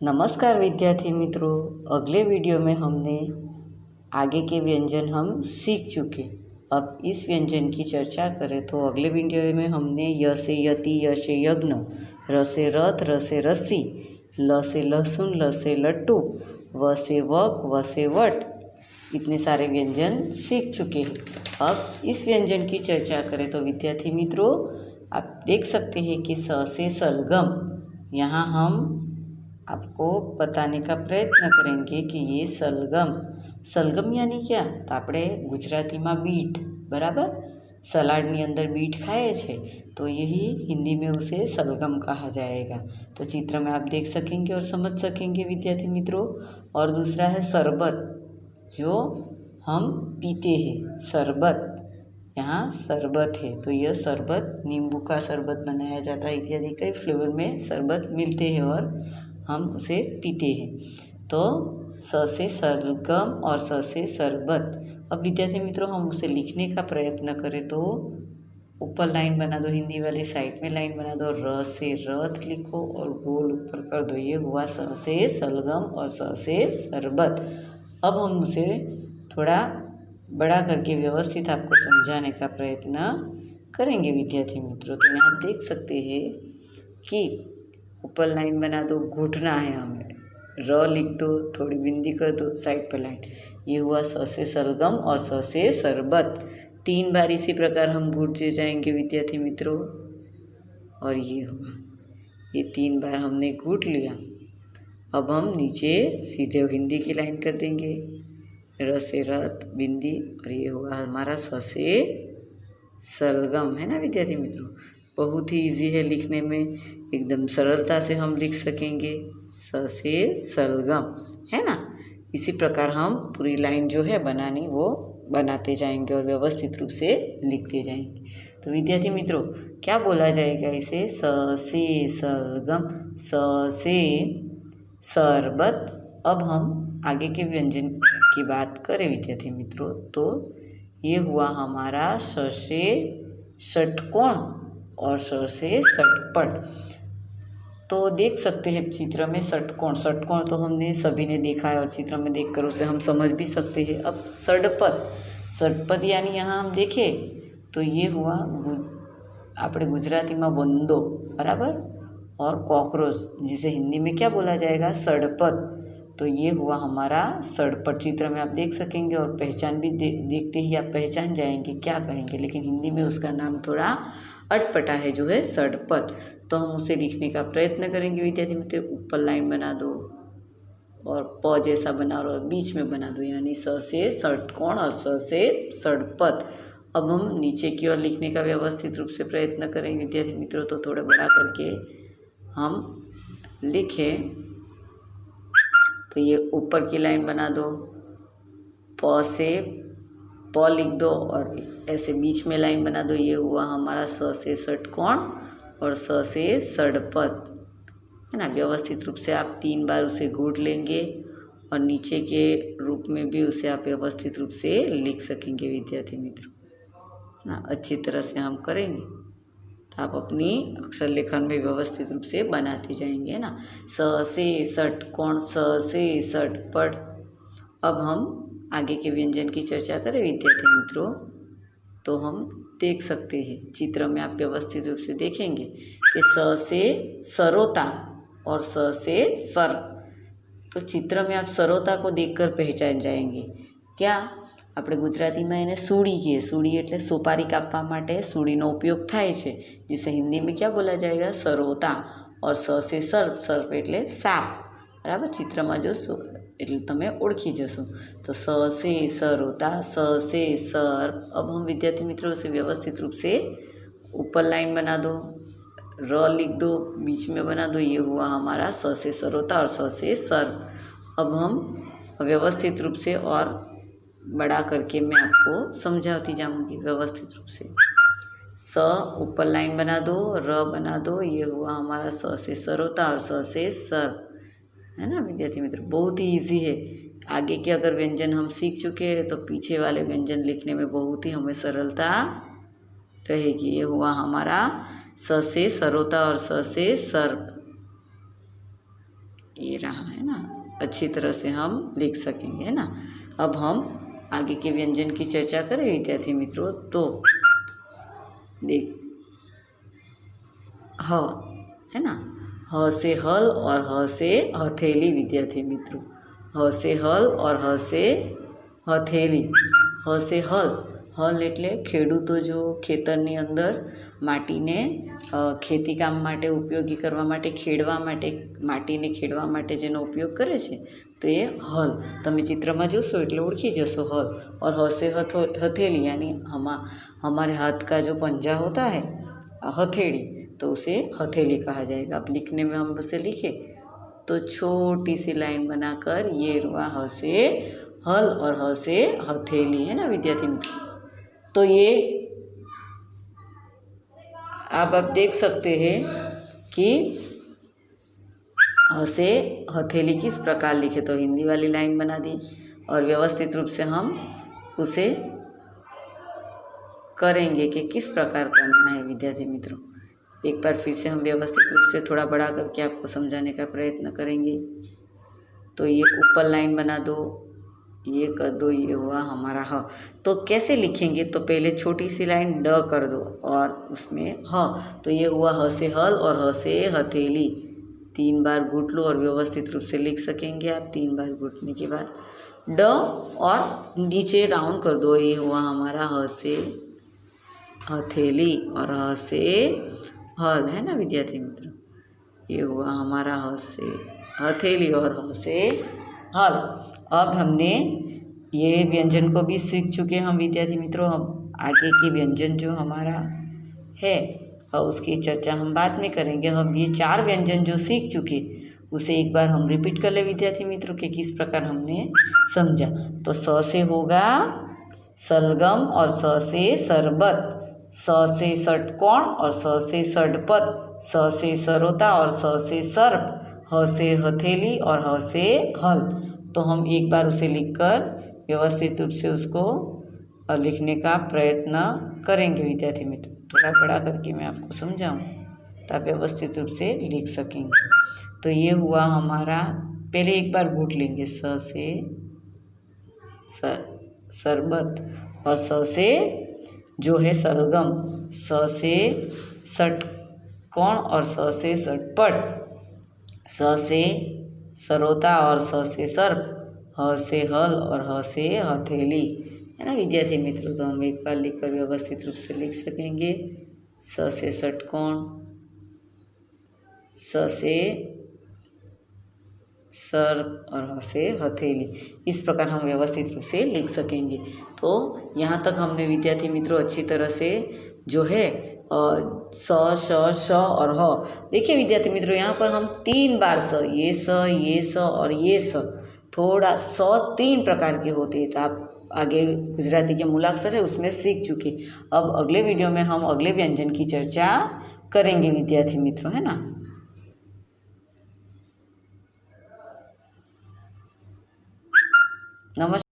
नमस्कार विद्यार्थी मित्रों, अगले वीडियो में हमने आगे के व्यंजन हम सीख चुके। अब इस व्यंजन की चर्चा करें तो अगले वीडियो में हमने य से यति, य से यज्ञ, र से रथ, र से रस्सी, ल से लहसुन, ल से लट्टू, व से वक, व से वट, इतने सारे व्यंजन सीख चुके हैं। अब इस व्यंजन की चर्चा करें तो विद्यार्थी मित्रों, आप देख सकते हैं कि स से सलगम, यहाँ हम आपको बताने का प्रयत्न करेंगे कि ये सलगम यानी क्या। तो આપણે ગુજરાતીમાં बीट बराबर सलाडनी अंदर बीट खाए छे, तो यही हिंदी में उसे सलगम कहा जाएगा। तो चित्र में आप देख सकेंगे और समझ सकेंगे विद्यार्थी मित्रों। और दूसरा है शरबत, जो हम पीते हैं, शरबत, यहाँ शरबत है, तो यह शरबत नींबू का शरबत बनाया जाता है, इत्यादि कई फ्लेवर में शरबत मिलते हैं और हम उसे पीते हैं। तो स से सलगम और स से शरबत। अब विद्यार्थी मित्रों, हम उसे लिखने का प्रयत्न करें तो ऊपर लाइन बना दो, हिंदी वाली साइड में लाइन बना दो, र से रथ लिखो और गोल ऊपर कर दो। ये हुआ स से सलगम और स से शरबत। अब हम उसे थोड़ा बड़ा करके व्यवस्थित आपको समझाने का प्रयत्न करेंगे विद्यार्थी मित्रों। तो यहाँ आप देख सकते हैं कि ऊपर लाइन बना दो, घुटना है हमें, र लिख दो, थोड़ी बिंदी कर दो, साइड पर लाइन। ये हुआ स से सलगम और स से शरबत। 3 बार इसी प्रकार हम घुटते जाएंगे विद्यार्थी मित्रों। और ये हुआ, ये 3 बार हमने घुट लिया। अब हम नीचे सीधे हिंदी की लाइन कर देंगे, र से रथ, बिंदी, और ये हुआ हमारा स से सलगम, है ना विद्यार्थी मित्रों। बहुत ही इजी है लिखने में, एकदम सरलता से हम लिख सकेंगे, स से सलगम, है ना। इसी प्रकार हम पूरी लाइन जो है बनानी वो बनाते जाएंगे और व्यवस्थित रूप से लिखते जाएंगे। तो विद्यार्थी मित्रों, क्या बोला जाएगा इसे, स से सलगम, स से शरबत। अब हम आगे के व्यंजन की बात करें विद्यार्थी मित्रों, तो ये हुआ हमारा स से षटकोण और स से षटपट। तो देख सकते हैं चित्र में षटकोण तो हमने सभी ने देखा है और चित्र में देखकर उसे हम समझ भी सकते हैं। अब षटपट यानी यहाँ हम देखें तो ये हुआ આપણે ગુજરાતીમાં વંદો बराबर, और कॉकरोच, जिसे हिंदी में क्या बोला जाएगा, सड़पत। तो ये हुआ हमारा सड़पट। चित्र में आप देख सकेंगे और पहचान भी देखते ही आप पहचान जाएंगे क्या कहेंगे, लेकिन हिंदी में उसका नाम थोड़ा अटपटा है, जो है सड़पट। तो हम उसे लिखने का प्रयत्न करेंगे विद्यार्थी मित्रों। ऊपर लाइन बना दो और प जैसा बना और बीच में बना दो, यानी स से षटकोण और स से सड़पत। अब हम नीचे की ओर लिखने का व्यवस्थित रूप से प्रयत्न करेंगे विद्यार्थी मित्रों। तो थोड़ा बड़ा करके हम लिखें, तो ये ऊपर की लाइन बना दो, प से प लिख दो और ऐसे बीच में लाइन बना दो। ये हुआ हमारा स से षटकोण और स से सड़पत, है ना। व्यवस्थित रूप से आप 3 बार उसे घूट लेंगे और नीचे के रूप में भी उसे आप व्यवस्थित रूप से लिख सकेंगे विद्यार्थी मित्रों, ना। अच्छी तरह से हम करेंगे तो आप अपनी अक्षर लेखन में व्यवस्थित रूप से बनाते जाएंगे, है ना। स से षटकोण, स से षटपट। अब हम आगे के व्यंजन की चर्चा करें विद्यार्थी मित्रों, तो हम देख सकते हैं चित्र में आप व्यवस्थित रूप से देखेंगे कि स से सरोता और स से सर। तो चित्र में आप सरोता को देखकर पहचान जाएंगे। क्या આપણે ગુજરાતીમાં એને सूड़ी કહીએ, सूड़ी એટલે સોપારી કાપવા માટે सूड़ीનો उपयोग થાય છે, जिसे हिंदी में क्या बोला जाएगा, सरोता। और स से सर्प, सर्प એટલે સાપ, बराबर। चित्રમાં જોશો એટલે તમે ઓળખી જશો। तो स से सरोता, स से सर्प। अब हम विद्यार्थी मित्रों से व्यवस्थित रूप से ऊपर लाइन बना दो, र लिख दो, बीच में बना दो। ये हुआ हमारा स से सरोता और स से सर्प। अब हम व्यवस्थित रूप से और बड़ा करके मैं आपको समझाती जाऊंगी व्यवस्थित रूप से। स ऊपर लाइन बना दो, र बना दो। ये हुआ हमारा स से सरोता और स से सर, है ना विद्यार्थी मित्रों। बहुत ही इजी है। आगे के अगर व्यंजन हम सीख चुके हैं तो पीछे वाले व्यंजन लिखने में बहुत ही हमें सरलता रहेगी। ये हुआ हमारा स से सरोता और स से सर्प। ये रहा, है ना, अच्छी तरह से हम लिख सकेंगे, है ना। अब हम आगे के व्यंजन की चर्चा करें विद्यार्थी मित्रों। तो देख ह, है ना, ह से हल और ह से हथेली विद्यार्थी मित्रों। ह से हल और ह से हथेली। ह से हल, हल એટલે ખેડૂતો जो ખેતરની અંદર માટીને ખેતી કામ માટે ઉપયોગી કરવા માટે, ખેડવા માટે, માટીને ખેડવા માટે જેનો ઉપયોગ કરે છે તો એ હલ તમે चित्રમાં જોશો એટલે ઓળખી જશો हल। और ह से हथेली यानी हमारे हाथ का जो पंजा होता है हथेली, तो उसे हथेली कहा जाएगा। अब लिखने में हम उसे लिखे तो छोटी सी लाइन बनाकर ये हुआ ह से हल और ह से हथेली, है ना विद्यार्थी मित्र। तो ये आप देख सकते हैं कि ह से हथेली किस प्रकार लिखे। तो हिंदी वाली लाइन बना दी और व्यवस्थित रूप से हम उसे करेंगे कि किस प्रकार करना है विद्यार्थी मित्रों। एक बार फिर से हम व्यवस्थित रूप से थोड़ा बड़ा करके आपको समझाने का प्रयत्न करेंगे। तो ये ऊपर लाइन बना दो, ये कर दो, ये हुआ हमारा ह। तो कैसे लिखेंगे, तो पहले छोटी सी लाइन ड कर दो और उसमें ह, तो ये हुआ ह से हल और ह से हथेली। 3 बार घुट लो और व्यवस्थित रूप से लिख सकेंगे आप। 3 बार घुटने के बाद ड और नीचे राउंड कर दो, ये हुआ हमारा ह से हथेली और ह से हल, है ना विद्यार्थी मित्रों। ये हुआ हमारा ह से हथेली और ह से हल। अब हमने ये व्यंजन को भी सीख चुके हम विद्यार्थी मित्रों। हम आगे की व्यंजन जो हमारा है और उसकी चर्चा हम बाद में करेंगे। हम ये 4 व्यंजन जो सीख चुके उसे एक बार हम रिपीट कर ले विद्यार्थी मित्रों के किस प्रकार हमने समझा। तो स से होगा सलगम और स से शरबत, स से षटकोण और स से षटपद, स से सरोता और स से सर्प, ह से हथेली और ह से हल। तो हम एक बार उसे लिखकर व्यवस्थित रूप से उसको लिखने का प्रयत्न करेंगे विद्यार्थी मित्र। थोड़ा बड़ा करके मैं आपको समझाऊँ तो आप व्यवस्थित रूप से लिख सकेंगे। तो ये हुआ हमारा, पहले एक बार घूट लेंगे, स से शरबत और स से जो है सलगम, स से षटकोण और स से षटपट, स से सरोता और स से सर्प, ह से हल और ह से हथेली, है ना विद्यार्थी मित्रों। तो हम एक बार लिखकर व्यवस्थित रूप से लिख सकेंगे। स से षटकोण, स से सर्प और ह से हथेली, इस प्रकार हम व्यवस्थित रूप से लिख सकेंगे। तो यहाँ तक हमने विद्यार्थी मित्रों अच्छी तरह से जो है स श और ह, देखिए विद्यार्थी मित्रों यहाँ पर हम 3 बार स, ये स और ये स, थोड़ा स 3 प्रकार के होते हैं। तो आप आगे गुजराती के मूलाक्षर है उसमें सीख चुके। अब अगले वीडियो में हम अगले व्यंजन की चर्चा करेंगे विद्यार्थी मित्रों, है ना। नमस्कार।